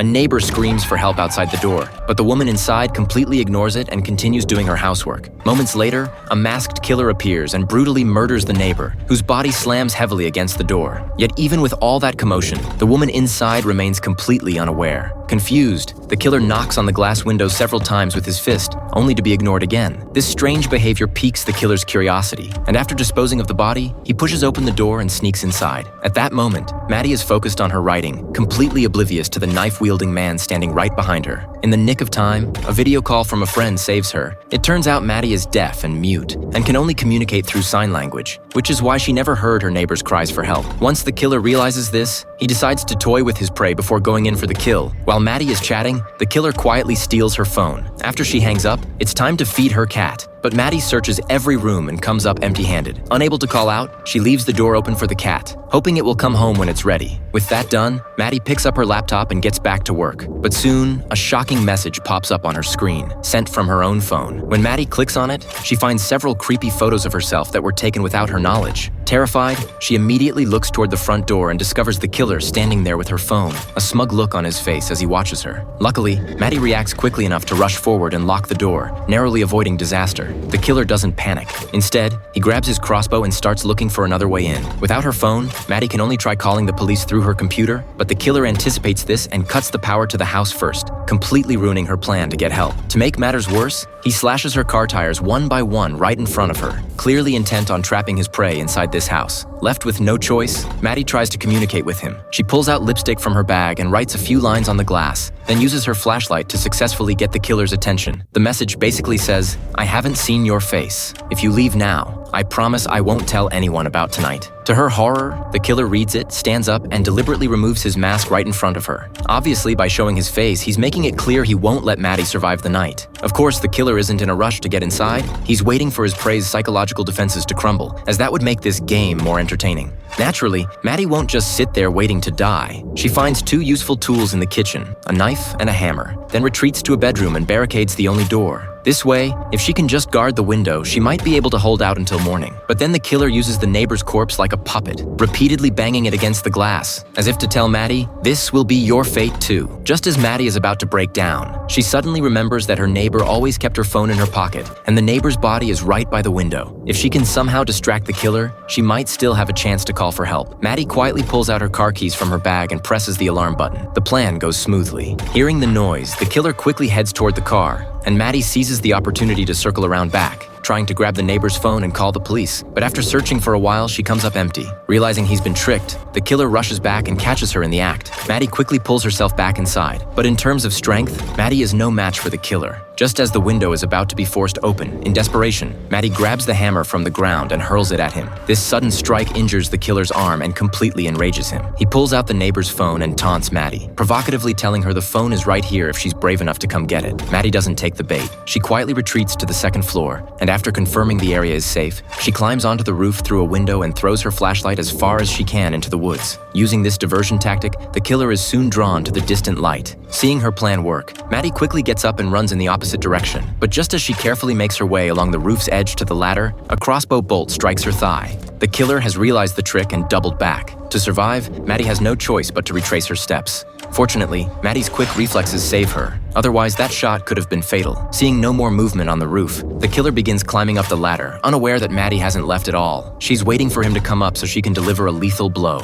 A neighbor screams for help outside the door, but the woman inside completely ignores it and continues doing her housework. Moments later, a masked killer appears and brutally murders the neighbor, whose body slams heavily against the door. Yet even with all that commotion, the woman inside remains completely unaware. Confused, the killer knocks on the glass window several times with his fist, only to be ignored again. This strange behavior piques the killer's curiosity, and after disposing of the body, he pushes open the door and sneaks inside. At that moment, Maddie is focused on her writing, completely oblivious to the knife-wielding man standing right behind her. In the nick of time, a video call from a friend saves her. It turns out Maddie is deaf and mute, and can only communicate through sign language, which is why she never heard her neighbor's cries for help. Once the killer realizes this, he decides to toy with his prey before going in for the kill. While Maddie is chatting, the killer quietly steals her phone. After she hangs up, it's time to feed her cat. But Maddie searches every room and comes up empty-handed. Unable to call out, she leaves the door open for the cat, hoping it will come home when it's ready. With that done, Maddie picks up her laptop and gets back to work. But soon, a shocking message pops up on her screen, sent from her own phone. When Maddie clicks on it, she finds several creepy photos of herself that were taken without her knowledge. Terrified, she immediately looks toward the front door and discovers the killer standing there with her phone, a smug look on his face as he watches her. Luckily, Maddie reacts quickly enough to rush forward and lock the door, narrowly avoiding disaster. The killer doesn't panic. Instead, he grabs his crossbow and starts looking for another way in. Without her phone, Maddie can only try calling the police through her computer, but the killer anticipates this and cuts the power to the house first, completely ruining her plan to get help. To make matters worse, he slashes her car tires one by one right in front of her, clearly intent on trapping his prey inside this house. Left with no choice, Maddie tries to communicate with him. She pulls out lipstick from her bag and writes a few lines on the glass, then uses her flashlight to successfully get the killer's attention. The message basically says, "I haven't seen your face. If you leave now, I promise I won't tell anyone about tonight." To her horror, the killer reads it, stands up, and deliberately removes his mask right in front of her. Obviously, by showing his face, he's making it clear he won't let Maddie survive the night. Of course, the killer isn't in a rush to get inside. He's waiting for his prey's psychological defenses to crumble, as that would make this game more entertaining. Naturally, Maddie won't just sit there waiting to die. She finds two useful tools in the kitchen, a knife and a hammer, then retreats to a bedroom and barricades the only door. This way, if she can just guard the window, she might be able to hold out until morning. But then the killer uses the neighbor's corpse like a puppet, repeatedly banging it against the glass, as if to tell Maddie, "This will be your fate too." Just as Maddie is about to break down, she suddenly remembers that her neighbor always kept her phone in her pocket, and the neighbor's body is right by the window. If she can somehow distract the killer, she might still have a chance to call for help. Maddie quietly pulls out her car keys from her bag and presses the alarm button. The plan goes smoothly. Hearing the noise, the killer quickly heads toward the car, and Maddie seizes the opportunity to circle around back, trying to grab the neighbor's phone and call the police. But after searching for a while, she comes up empty. Realizing he's been tricked, the killer rushes back and catches her in the act. Maddie quickly pulls herself back inside. But in terms of strength, Maddie is no match for the killer. Just as the window is about to be forced open, in desperation, Maddie grabs the hammer from the ground and hurls it at him. This sudden strike injures the killer's arm and completely enrages him. He pulls out the neighbor's phone and taunts Maddie, provocatively telling her the phone is right here if she's brave enough to come get it. Maddie doesn't take the bait. She quietly retreats to the second floor, and after confirming the area is safe, she climbs onto the roof through a window and throws her flashlight as far as she can into the woods. Using this diversion tactic, the killer is soon drawn to the distant light. Seeing her plan work, Maddie quickly gets up and runs in the opposite direction. But just as she carefully makes her way along the roof's edge to the ladder, a crossbow bolt strikes her thigh. The killer has realized the trick and doubled back. To survive, Maddie has no choice but to retrace her steps. Fortunately, Maddie's quick reflexes save her. Otherwise, that shot could have been fatal. Seeing no more movement on the roof, the killer begins climbing up the ladder, unaware that Maddie hasn't left at all. She's waiting for him to come up so she can deliver a lethal blow.